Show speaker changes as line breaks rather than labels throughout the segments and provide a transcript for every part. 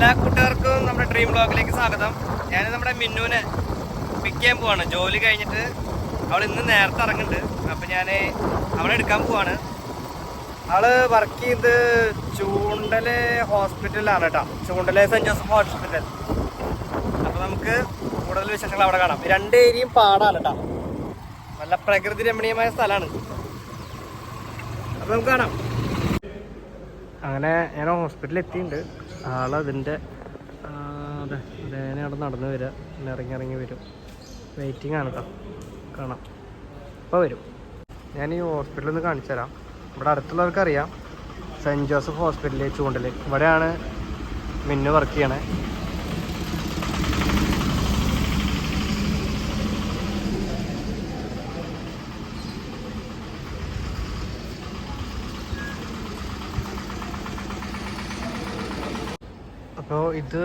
എല്ലാ കൂട്ടുകാർക്കും നമ്മുടെ ഡ്രീം ബ്ലോഗിലേക്ക് സ്വാഗതം. ഞാൻ നമ്മുടെ മിന്നുവിനെ പിക്ക് ചെയ്യാൻ പോവാണ്. ജോലി കഴിഞ്ഞിട്ട് അവൾ ഇന്ന് നേരത്തെ ഇറങ്ങുന്നുണ്ട്. അപ്പം ഞാൻ അവളെ എടുക്കാൻ പോവാണ്. അവള് വർക്ക് ചെയ്ത് ചൂണ്ടല് ഹോസ്പിറ്റലിലാണ് കേട്ടോ. ചൂണ്ടല് സെന്റ് ജോസഫ് ഹോസ്പിറ്റൽ. അപ്പം നമുക്ക് കൂടുതൽ വിശേഷങ്ങൾ അവിടെ കാണാം. രണ്ട് ഏരിയയും പാടാണ് കേട്ടോ. നല്ല പ്രകൃതി രമണീയമായ സ്ഥലമാണ്. അപ്പം നമുക്ക് കാണാം. അങ്ങനെ ഞാൻ ഹോസ്പിറ്റലിൽ എത്തിയിട്ടുണ്ട്. ആളതിൻ്റെ അതേനെ അവിടെ നടന്നു വരിക, പിന്നെ ഇറങ്ങി വരും. വെയിറ്റിംഗ് ആണ് കേട്ടോ. കാണാം, ഇപ്പോൾ വരും. ഞാൻ ഈ ഹോസ്പിറ്റലിൽ നിന്ന് കാണിച്ചു തരാം. ഇവിടെ അടുത്തുള്ളവർക്കറിയാം, സെൻറ്റ് ജോസഫ് ഹോസ്പിറ്റൽ ചൂണ്ടൽ. ഇവിടെയാണ് മിന്നു വർക്ക് ചെയ്യണേ. അപ്പോൾ ഇത്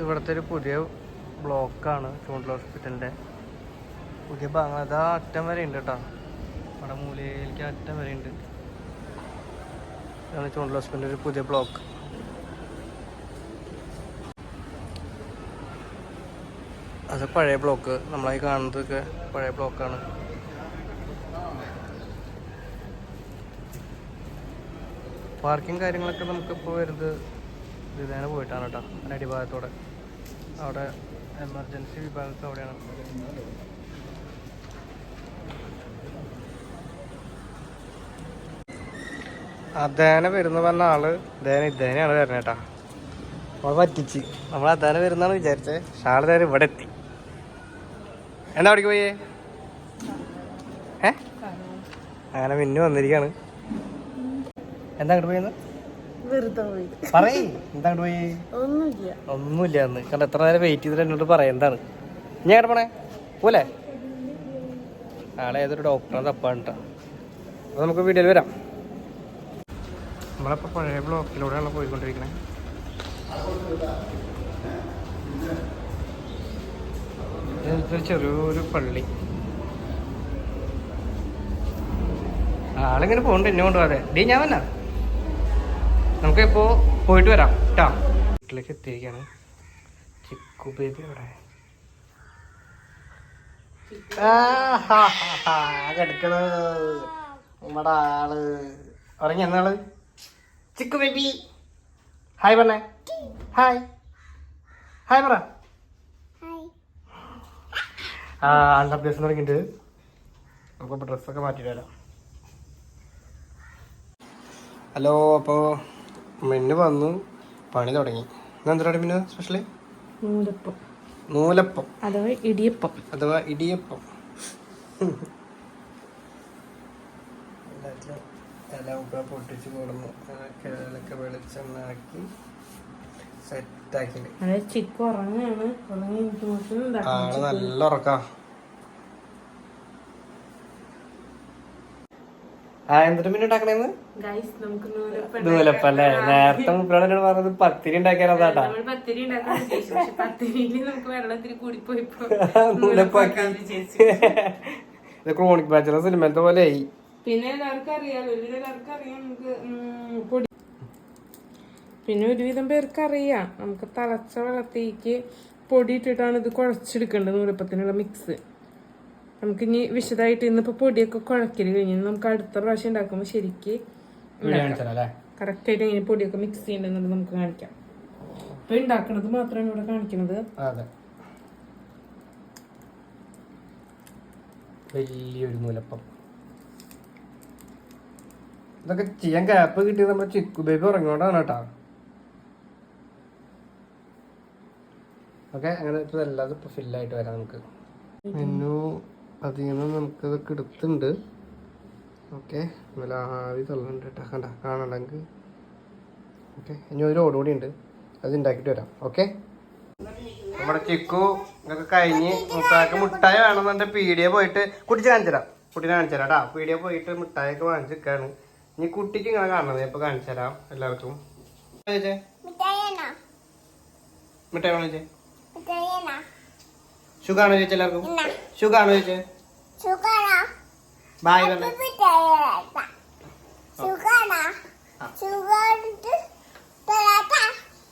ഇവിടുത്തെ ഒരു പുതിയ ബ്ലോക്കാണ് ചൂണ്ടൽ ഹോസ്പിറ്റലിൻ്റെ പുതിയ ഭാഗം. അതാ അറ്റം വരെ ഉണ്ട് കേട്ടോ. അവിടെ മൂലയിലേക്ക് അറ്റം വരെ ഉണ്ട്. ഇതാണ് ചൂണ്ടൽ ഹോസ്പിറ്റലിൻ്റെ ഒരു പുതിയ ബ്ലോക്ക്. അത് പഴയ ബ്ലോക്ക്. നമ്മളായി കാണുന്നതൊക്കെ പഴയ ബ്ലോക്കാണ്. പാർക്കിങ് കാര്യങ്ങളൊക്കെ നമുക്കിപ്പോൾ വരുന്നത് ഇതിനെ പോയിട്ടാണ് കേട്ടോ. അടിഭാഗത്തോടെ അവിടെ എമർജൻസി വിഭാഗമൊക്കെ അവിടെയാണ്. അതേനെ വരുന്ന പറഞ്ഞ ആള് ഇതേനെയാണ് വരുന്നത് കേട്ടാ. നമ്മൾ പറ്റിച്ച് നമ്മൾ അതേനെ വരുന്നാണ് വിചാരിച്ചത്. പക്ഷെ ആള് നേരെ ഇവിടെ എത്തി. എന്താ അവിടേക്ക് പോയേ? അങ്ങനെ മിന്നു വന്നിരിക്കാണ്. എന്താ അങ്ങോട്ട് പോയെന്ന് പറയ്. എന്താ അങ്ങോട്ട് പോയി? ഒന്നുമില്ല എന്ന് കാരണം എത്ര നേരം വെയിറ്റ് ചെയ്തിട്ട് എന്നോട് പറയാം. എന്താണ് ഇനി അങ്ങോട്ട് പോണേ? പോലെ ആളെ ഏതൊരു ഡോക്ടറാണ് തപ്പാണ് കേട്ടോ. അപ്പോൾ നമുക്ക് വീഡിയോയിൽ വരാം. നമ്മളിപ്പോൾ പഴയ ബ്ലോക്കിലൂടെയാണ് പോയിക്കൊണ്ടിരിക്കണേ. ചെറിയൊരു പള്ളി. ആളിങ്ങനെ പോകണ്ട എന്നെ കൊണ്ടുപോകാതെ. ഡീ ഞാൻ വന്നാ നമുക്കിപ്പോൾ പോയിട്ട് വരാം കേട്ടോ. വീട്ടിലേക്ക് എത്തിയിരിക്കുകയാണ്. ചിക്കു ബേബി അവിടെ കിടക്കണ നമ്മുടെ ആള് ഉറങ്ങി. എന്നാള് ചിക്കു ബേബി ഹായ് പറഞ്ഞേ. ഹായ് ഹായ് പറ. ആളുടെ അഭ്യാസം തുടങ്ങിയിട്ട് നമുക്കിപ്പോൾ ഡ്രസ്സൊക്കെ മാറ്റിയിട്ട് വരാം. ഹലോ. അപ്പോൾ മിന്നു വന്നു, പണി തുടങ്ങി. ഇന്നെന്താണ് മിന്നു സ്പെഷ്യല്? നൂലപ്പം അഥവാ ഇടിയപ്പം. എല്ലാം പൊട്ടിച്ച് കൊടുന്നു. കിഴലൊക്കെ വെളിച്ചെണ്ണാക്കി സെറ്റാക്കി. ആള് നല്ല ഉറക്കാ. എന്നിട്ട് പിന്നെ ഉണ്ടാക്കണേന്ന് നൂലപ്പം അല്ലേ? നേരത്തെ മുപ്പിനോട് പറഞ്ഞത് പത്തിരി ഉണ്ടാക്കിയാലോ അതാട്ടാ. നൂലപ്പാക്കി. ഇത് ക്രോണിക് ബാച്ചിലർ സിനിമത്തെ പോലെ ആയി.
പിന്നെ ഒരുവിധം പേർക്ക് അറിയാം, നമുക്ക് തിളച്ച വെള്ളത്തേക്ക് പൊടി ഇട്ടിട്ടാണ് ഇത് കുഴച്ചെടുക്കേണ്ടത്. നൂലപ്പത്തിനുള്ള മിക്സ് നമുക്ക് ഇനി വിശദമായിട്ട് ഇന്നിപ്പോ പൊടിയൊക്കെ കുഴക്കല് കഴിഞ്ഞു. നമുക്ക് അടുത്ത പ്രാവശ്യം ഉണ്ടാക്കുമ്പോൾ ശരിക്ക് കറക്റ്റ് ആയിട്ട് ഇങ്ങനെ പൊടിയൊക്കെ മിക്സ് ചെയ്യണ്ടെന്നുള്ളത് നമുക്ക് കാണിക്കാം. ഇപ്പൊ ഉണ്ടാക്കണത് മാത്രമാണ് ഇവിടെ കാണിക്കുന്നത്.
വലിയൊരു നൂലപ്പം. ഇതൊക്കെ ചെയ്യാൻ ഗ്യാപ്പ് കിട്ടിയത് നമ്മുടെ ചിക്കു ബേബി ഉറങ്ങോണ്ടാണ് കേട്ടാ. ഓക്കെ, അങ്ങനെ ഇപ്പൊ എല്ലാതും ഇപ്പൊ ഫില്ലായിട്ട് വരാം. നമുക്ക് മെനു അതിൽ നിന്ന് നമുക്ക് ഇതൊക്കെ എടുത്തിട്ടുണ്ട്. ഓക്കെ, നല്ല ആവി തള്ളുന്നുണ്ട് കേട്ടോ. കണ്ട കാണണ്ടെങ്കിൽ. ഓക്കെ, ഇനി ഒരു ഓടുകൂടി ഉണ്ട്, അത് ഉണ്ടാക്കിയിട്ട് വരാം. ഓക്കെ, നമ്മുടെ ചിക്കു ഇതൊക്കെ കഴിഞ്ഞ് മുട്ടാക്ക് മുട്ടായി വേണമെന്നുണ്ടെ പീടിയെ പോയിട്ട് കുട്ടിച്ച് കാണിച്ചുതരാം. കുട്ടീനെ കാണിച്ചു തരാം കേട്ടോ. പീടിയെ പോയിട്ട് മുട്ടായൊക്കെ വാങ്ങിച്ചിരിക്കുകയാണ്. ഇനി കുട്ടിക്ക് ഇങ്ങനെ കാണണത് ഇപ്പൊ കാണിച്ചു തരാം എല്ലാവർക്കും. മിഠായി വേണോ ചേച്ചേ? സുഖാണോ ചേച്ചി? എല്ലാവർക്കും സുഖാണോ ചേച്ചേ? ബായ് പറഞ്ഞ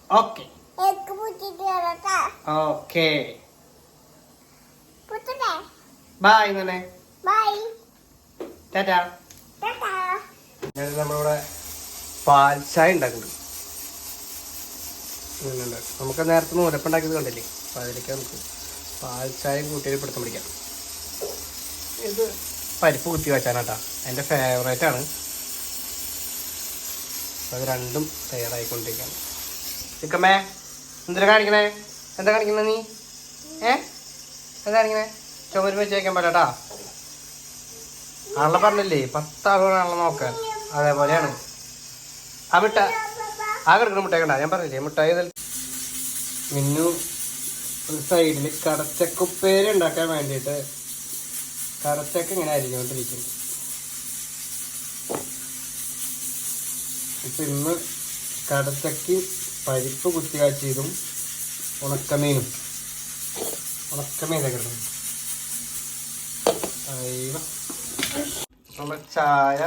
ഓക്കെ. ഓക്കെ ബൈ തന്നെ ടാറ്റാ. നമ്മളിവിടെ പാൽ ചായ ഉണ്ടാക്കുന്നുണ്ട്. നമുക്ക് നേരത്തെ നൂലപ്പം ഉണ്ടാക്കിയത് കണ്ടില്ലേ, അപ്പം അതിലേക്ക് നമുക്ക് പാൽ ചായയും കൂട്ടിയിൽ പിടുത്തം പിടിക്കാം. ഇത് പരിപ്പ് കുത്തി വെച്ചാനാട്ടാ, എൻ്റെ ഫേവറേറ്റ് ആണ്. അത് രണ്ടും തയ്യാറായിക്കൊണ്ടിരിക്കുകയാണ്. ചിക്കമ്മേ എന്തിനാ കാണിക്കണേ? എന്താ കാണിക്കുന്നത് നീ? എന്താ കാണിക്കണേ? ചുമര് വെച്ച് വയ്ക്കാൻ പറ്റാട്ടാ. ആളെ പറഞ്ഞില്ലേ 10 ആളുകളാണല്ലോ നോക്കാൻ, അതേപോലെയാണ്. ആ കിടക്കുന്ന മുട്ടായി കണ്ട, ഞാൻ പറഞ്ഞില്ലേ മുട്ടായി. മിന്നു ഒരു സൈഡിൽ കടച്ചക്കുപ്പേര് ഉണ്ടാക്കാൻ വേണ്ടിയിട്ട് കടച്ചക്ക ഇങ്ങനെ അരിഞ്ഞുകൊണ്ടിരിക്കുന്നു. ഇപ്പം ഇന്ന് കടച്ചക്കയും പരിപ്പ് കുത്തി കാച്ചിയതും ഉണക്കമീനൊക്കെ കിട്ടും. നമ്മുടെ ചായ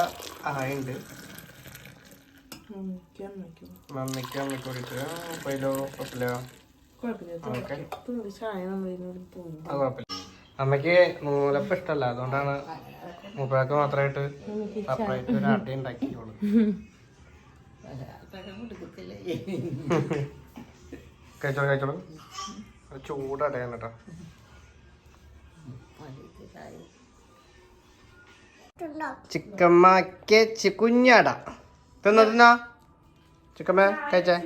ആയിണ്ട്. മമ്മിക്ക് അമ്മയ്ക്ക് കൂടിയിട്ട് കുഴപ്പമില്ല. അമ്മയ്ക്ക് നൂലപ്പം ഇഷ്ടമല്ല, അതുകൊണ്ടാണ് മൂപ്പഴക്ക് മാത്രമായിട്ട് സെപ്പറേറ്റ് ഒരു അട ഉണ്ടാക്കിയോളൂ. കഴിച്ചോളൂ ചൂടടയാണ് കേട്ടോ. ചിക്കമ്മക്ക് കുഞ്ഞട തിന്നാ ചിക്കമ്മ കഴിച്ചേ.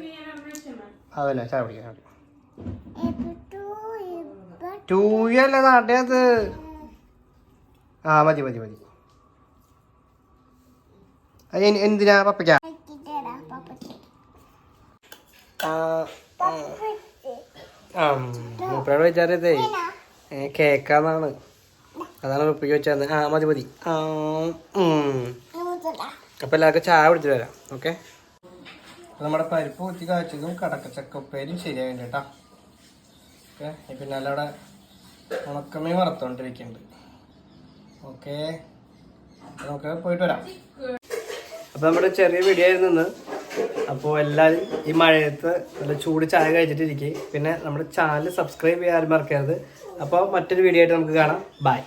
അതല്ലേ ചായ പിടിക്കാൻ ടൂയല്ല നാട്ടത്. ആ മതി. എന്തിനാ പപ്പയ്ക്ക? മൂപ്പയോട് വിചാരിച്ചതേ കേക്കാന്നാണ്, അതാണ് പപ്പയ്ക്ക് വെച്ചത്. ആ മതി. അപ്പൊ എല്ലാവർക്കും ചായ പിടിച്ചിട്ട് വരാം. ഓക്കെ, നമ്മുടെ പരിപ്പ് കുത്തി കാച്ചതും കടക്കച്ചക്കപ്പേരും ശരിയായി കേട്ടാ. ഓക്കെ, പിന്നെ അവിടെ ഉണക്കമീൻ വറുത്തോണ്ടിരിക്കുന്നുണ്ട്. ഓക്കെ, നമുക്ക് പോയിട്ട് വരാം. അപ്പൊ നമ്മുടെ ചെറിയ വീഡിയോ ആയിരുന്നു ഇന്ന്. അപ്പോൾ എല്ലാവരും ഈ മഴയത്ത് നല്ല ചൂട് ചായ കഴിച്ചിട്ടിരിക്കും. പിന്നെ നമ്മുടെ ചാനൽ സബ്സ്ക്രൈബ് ചെയ്യാൻ മറക്കരുത്. അപ്പോൾ മറ്റൊരു വീഡിയോ ആയിട്ട് നമുക്ക് കാണാം. ബൈ.